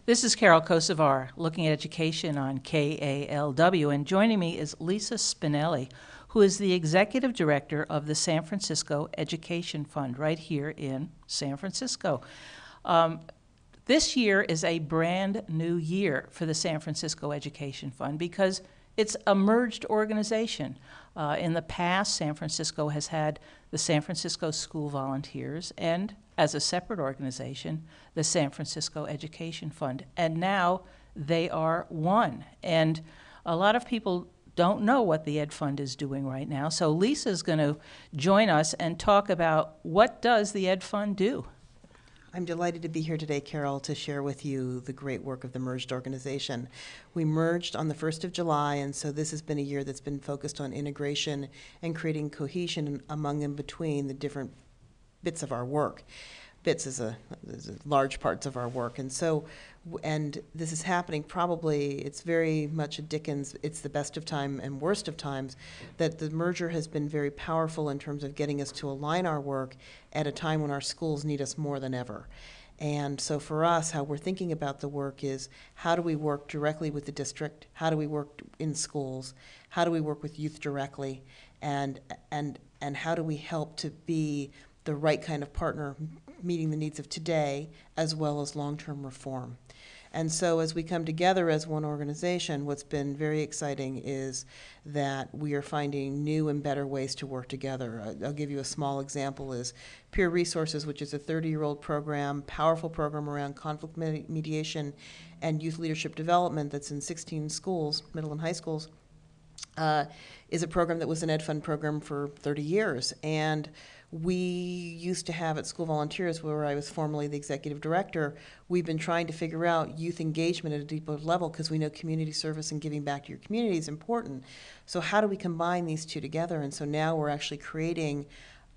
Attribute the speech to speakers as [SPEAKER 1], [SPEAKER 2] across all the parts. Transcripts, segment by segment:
[SPEAKER 1] This is Carol Kocivar, looking at education on KALW, and joining me is Lisa Spinali, who is the Executive Director of the San Francisco Education Fund, right here in San Francisco. This year is a brand new year for the San Francisco Education Fund because it's a merged organization. In the past, San Francisco has had the San Francisco School Volunteers and, as a separate organization, the San Francisco Education Fund. And now they are one. And a lot of people don't know what the Ed Fund is doing right now. So Lisa's going to join us and talk about what does the Ed Fund do.
[SPEAKER 2] I'm delighted to be here today, Carol, to share with you the great work of the merged organization. We merged on the 1st of July, and so this has been a year that's been focused on integration and creating cohesion among and between the different bits of our work. Bits is large parts of our work, and so, and this is happening probably, it's very much a Dickens, it's the best of time and worst of times, that the merger has been very powerful in terms of getting us to align our work at a time when our schools need us more than ever. And so for us, how we're thinking about the work is, how do we work directly with the district? How do we work in schools? How do we work with youth directly? And how do we help to be the right kind of partner meeting the needs of today as well as long-term reform? And so as we come together as one organization, what's been very exciting is that we are finding new and better ways to work together. I'll give you a small example is Peer Resources, which is a 30-year-old program, powerful program around conflict mediation and youth leadership development that's in 16 schools, middle and high schools, is a program that was an Ed Fund program for 30 years. And we used to have at School Volunteers, where I was formerly the executive director, we've been trying to figure out youth engagement at a deeper level because we know community service and giving back to your community is important. So how do we combine these two together? And so now we're actually creating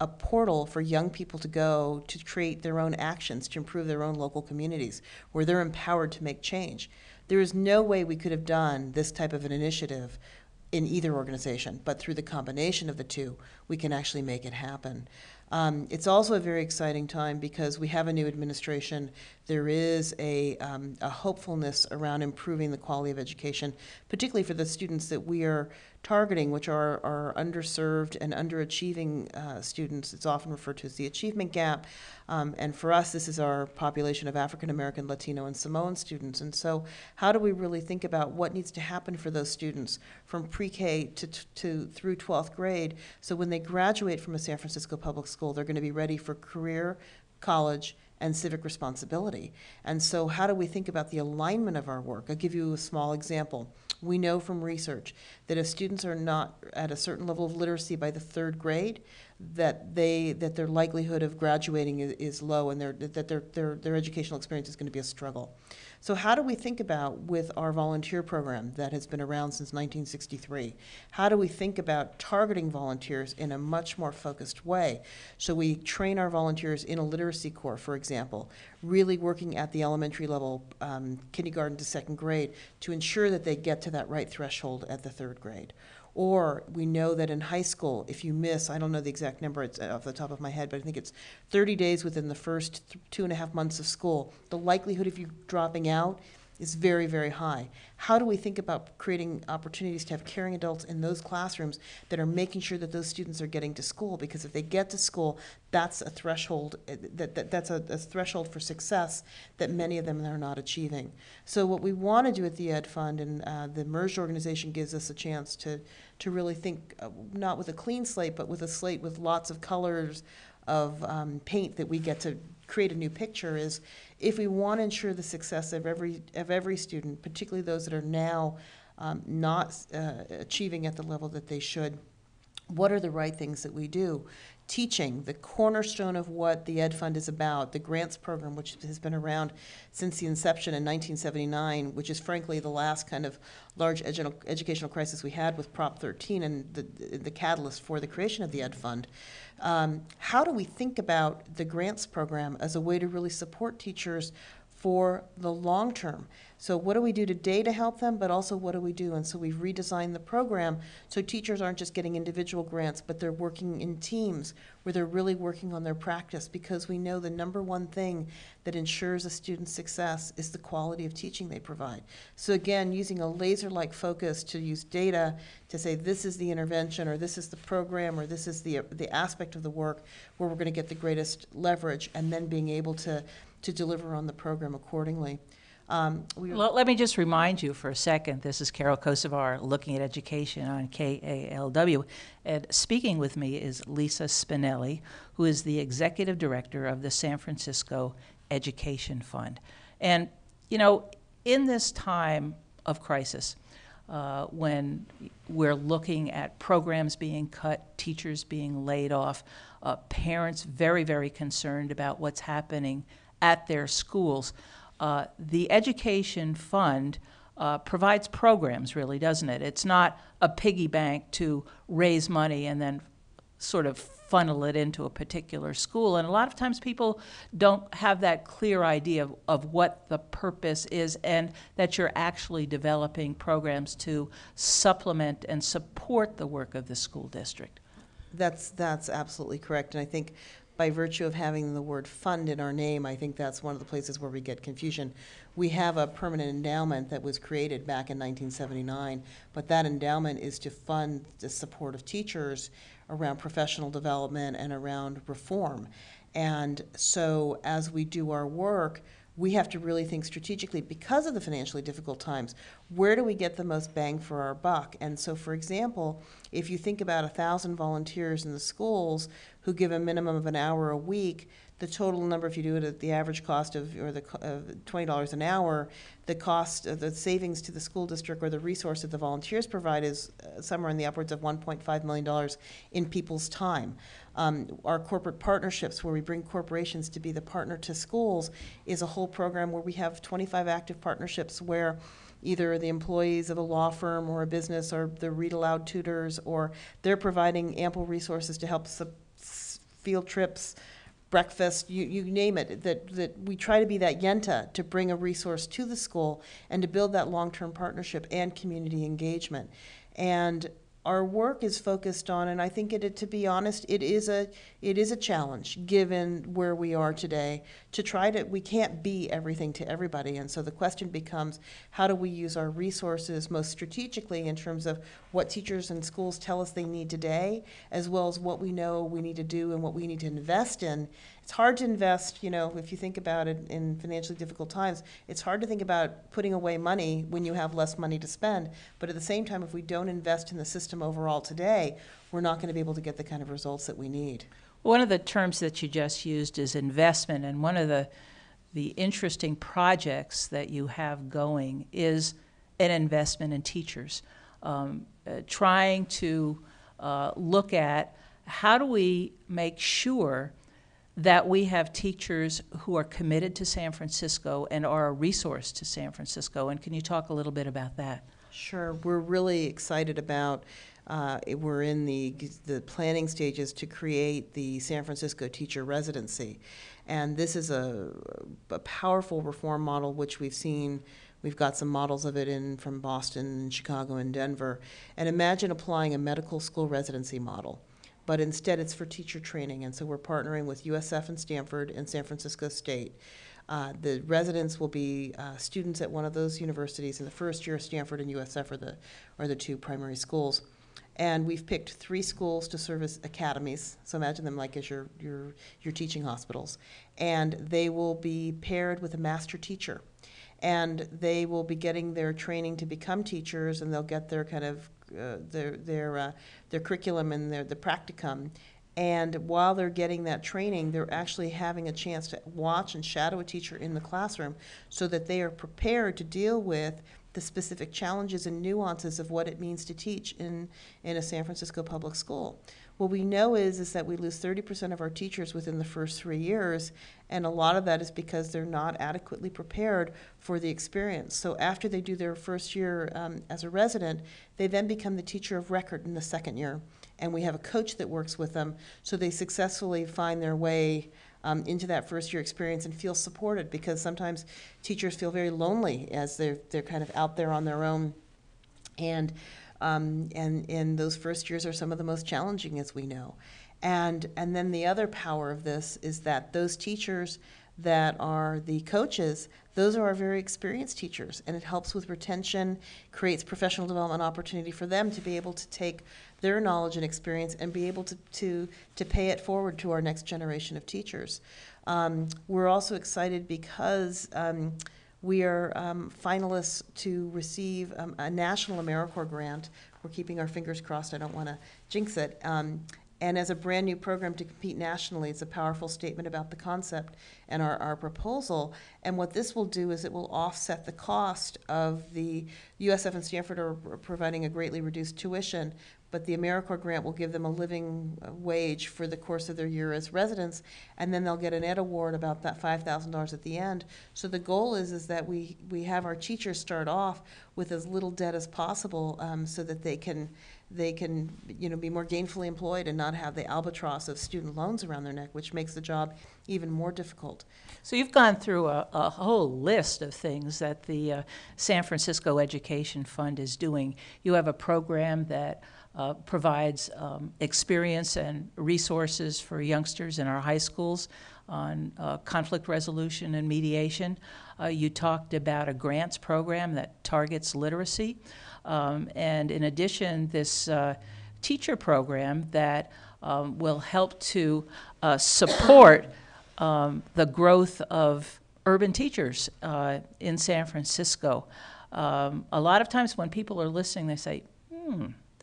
[SPEAKER 2] a portal for young people to go to create their own actions to improve their own local communities, where they're empowered to make change. There is no way we could have done this type of an initiative in either organization, but through the combination of the two, we can actually make it happen. It's also a very exciting time because we have a new administration. There is a hopefulness around improving the quality of education, particularly for the students that we are targeting, which are underserved and underachieving students. It's often referred to as the achievement gap. And for us, this is our population of African American, Latino, and Samoan students. And so how do we really think about what needs to happen for those students from pre-K to through 12th grade, so when they graduate from a San Francisco public school, they're going to be ready for career, college, and civic responsibility. And so how do we think about the alignment of our work? I'll give you a small example. We know from research that if students are not at a certain level of literacy by the 3rd grade, that their likelihood of graduating is low, and their educational experience is going to be a struggle. So how do we think about, with our volunteer program that has been around since 1963, how do we think about targeting volunteers in a much more focused way? So we train our volunteers in a literacy core, for example, really working at the elementary level, kindergarten to 2nd grade, to ensure that they get to that right threshold at the 3rd grade. Or we know that in high school, if you miss, I don't know the exact number, it's off the top of my head, but I think it's 30 days within the first 2.5 months of school, the likelihood of you dropping out is very, very high. How do we think about creating opportunities to have caring adults in those classrooms that are making sure that those students are getting to school? Because if they get to school, that's a threshold, that's a threshold for success that many of them are not achieving. So what we want to do at the Ed Fund, and the merged organization gives us a chance to really think, not with a clean slate, but with a slate with lots of colors of paint that we get to create a new picture, is if we want to ensure the success of every student, particularly those that are now not achieving at the level that they should, what are the right things that we do? Teaching, the cornerstone of what the Ed Fund is about, the grants program, which has been around since the inception in 1979, which is frankly the last kind of large educational crisis we had with Prop 13 and the catalyst for the creation of the Ed Fund. How do we think about the grants program as a way to really support teachers for the long term. So what do we do today to help them, but also what do we do? And so we've redesigned the program so teachers aren't just getting individual grants, but they're working in teams where they're really working on their practice, because we know the number one thing that ensures a student's success is the quality of teaching they provide. So again, using a laser-like focus to use data to say this is the intervention, or this is the program, or this is the aspect of the work where we're going to get the greatest leverage, and then being able to deliver on the program accordingly.
[SPEAKER 1] Well, let me just remind you for a second, this is Carol Kocivar looking at education on KALW. And speaking with me is Lisa Spinali, who is the executive director of the San Francisco Education Fund. And, you know, in this time of crisis, when we're looking at programs being cut, teachers being laid off, parents very, very concerned about what's happening at their schools, the Education Fund provides programs, really, doesn't it? It's not a piggy bank to raise money and then sort of funnel it into a particular school. And a lot of times people don't have that clear idea of what the purpose is, and that you're actually developing programs to supplement and support the work of the school district.
[SPEAKER 2] That's absolutely correct. And I think by virtue of having the word fund in our name, I think that's one of the places where we get confusion. We have a permanent endowment that was created back in 1979, but that endowment is to fund the support of teachers around professional development and around reform. And so as we do our work, we have to really think strategically, because of the financially difficult times, where do we get the most bang for our buck? And so, for example, if you think about 1,000 volunteers in the schools who give a minimum of an hour a week, the total number, if you do it at the average cost of, or the $20 an hour, the cost of the savings to the school district, or the resource that the volunteers provide, is somewhere in the upwards of $1.5 million in people's time. Our corporate partnerships, where we bring corporations to be the partner to schools, is a whole program where we have 25 active partnerships where either the employees of a law firm or a business, or the read aloud tutors, or they're providing ample resources to help field trips, breakfast, you name it, that we try to be that yenta to bring a resource to the school and to build that long-term partnership and community engagement. And our work is focused on, and I think to be honest, it is a challenge given where we are today to try to, we can't be everything to everybody. And so the question becomes, how do we use our resources most strategically in terms of what teachers and schools tell us they need today, as well as what we know we need to do and what we need to invest in. It's hard to invest, you know, if you think about it in financially difficult times, it's hard to think about putting away money when you have less money to spend. But at the same time, if we don't invest in the system overall today, we're not going to be able to get the kind of results that we need.
[SPEAKER 1] One of the terms that you just used is investment, and one of the interesting projects that you have going is an investment in teachers, trying to look at how do we make sure that we have teachers who are committed to San Francisco and are a resource to San Francisco. And can you talk a little bit about that?
[SPEAKER 2] Sure. We're really excited about, we're in the planning stages to create the San Francisco Teacher Residency. And this is a powerful reform model, which we've seen. We've got some models of it from Boston, Chicago, and Denver. And imagine applying a medical school residency model, but instead it's for teacher training. And so we're partnering with USF and Stanford and San Francisco State. The residents will be students at one of those universities. In the first year, Stanford and USF are the two primary schools. And we've picked 3 schools to serve as academies. So imagine them like as your teaching hospitals. And they will be paired with a master teacher. And they will be getting their training to become teachers, and they'll get their kind of their curriculum and the practicum. And while they're getting that training, they're actually having a chance to watch and shadow a teacher in the classroom, so that they are prepared to deal with the specific challenges and nuances of what it means to teach in a San Francisco public school. What we know is that we lose 30% of our teachers within the first 3 years, and a lot of that is because they're not adequately prepared for the experience. So after they do their first year as a resident, they then become the teacher of record in the second year. And we have a coach that works with them, so they successfully find their way into that first year experience and feel supported, because sometimes teachers feel very lonely as they're kind of out there on their own. And those first years are some of the most challenging, as we know. And then the other power of this is that those teachers that are the coaches, those are our very experienced teachers, and it helps with retention, creates professional development opportunity for them to be able to take their knowledge and experience and be able to pay it forward to our next generation of teachers. We're also excited because we are finalists to receive a national AmeriCorps grant. We're keeping our fingers crossed. I don't want to jinx it. And as a brand new program to compete nationally, it's a powerful statement about the concept and our proposal. And what this will do is it will offset the cost of the USF and Stanford are providing a greatly reduced tuition, but the AmeriCorps grant will give them a living wage for the course of their year as residents, and then they'll get an ed award about that $5,000 at the end. So the goal is that we have our teachers start off with as little debt as possible, so that they can be more gainfully employed and not have the albatross of student loans around their neck, which makes the job even more difficult.
[SPEAKER 1] So you've gone through a whole list of things that the San Francisco Education Fund is doing. You have a program that provides experience and resources for youngsters in our high schools on conflict resolution and mediation. You talked about a grants program that targets literacy. And in addition, this teacher program that will help to support the growth of urban teachers in San Francisco. A lot of times when people are listening, they say,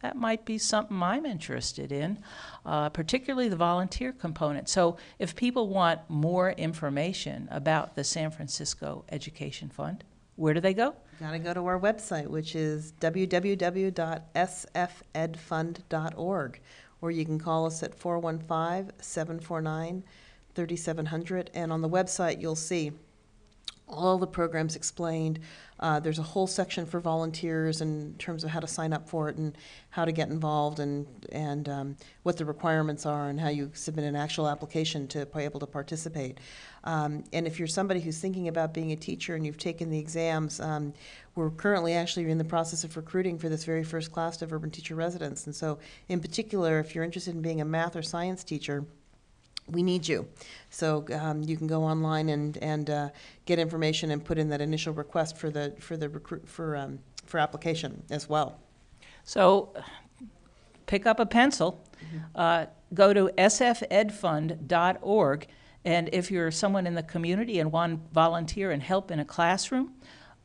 [SPEAKER 1] that might be something I'm interested in, particularly the volunteer component. So if people want more information about the San Francisco Education Fund, where do they go?
[SPEAKER 2] Got to go to our website, which is www.sfedfund.org, or you can call us at 415-749-3700. And on the website, you'll see all the programs explained. There's a whole section for volunteers in terms of how to sign up for it and how to get involved and what the requirements are and how you submit an actual application to be able to participate. And if you're somebody who's thinking about being a teacher and you've taken the exams, we're currently actually in the process of recruiting for this very first class of urban teacher residents. And so in particular, if you're interested in being a math or science teacher, we need you. So you can go online and get information and put in that initial request for application as well.
[SPEAKER 1] So pick up a pencil, go to sfedfund.org, and if you're someone in the community and want to volunteer and help in a classroom,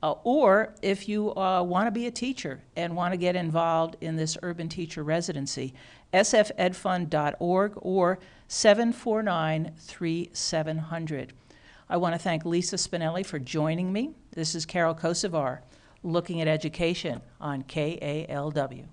[SPEAKER 1] or if you want to be a teacher and want to get involved in this urban teacher residency, sfedfund.org or 749-3700. I want to thank Lisa Spinali for joining me. This is Carol Kocivar, looking at education on KALW.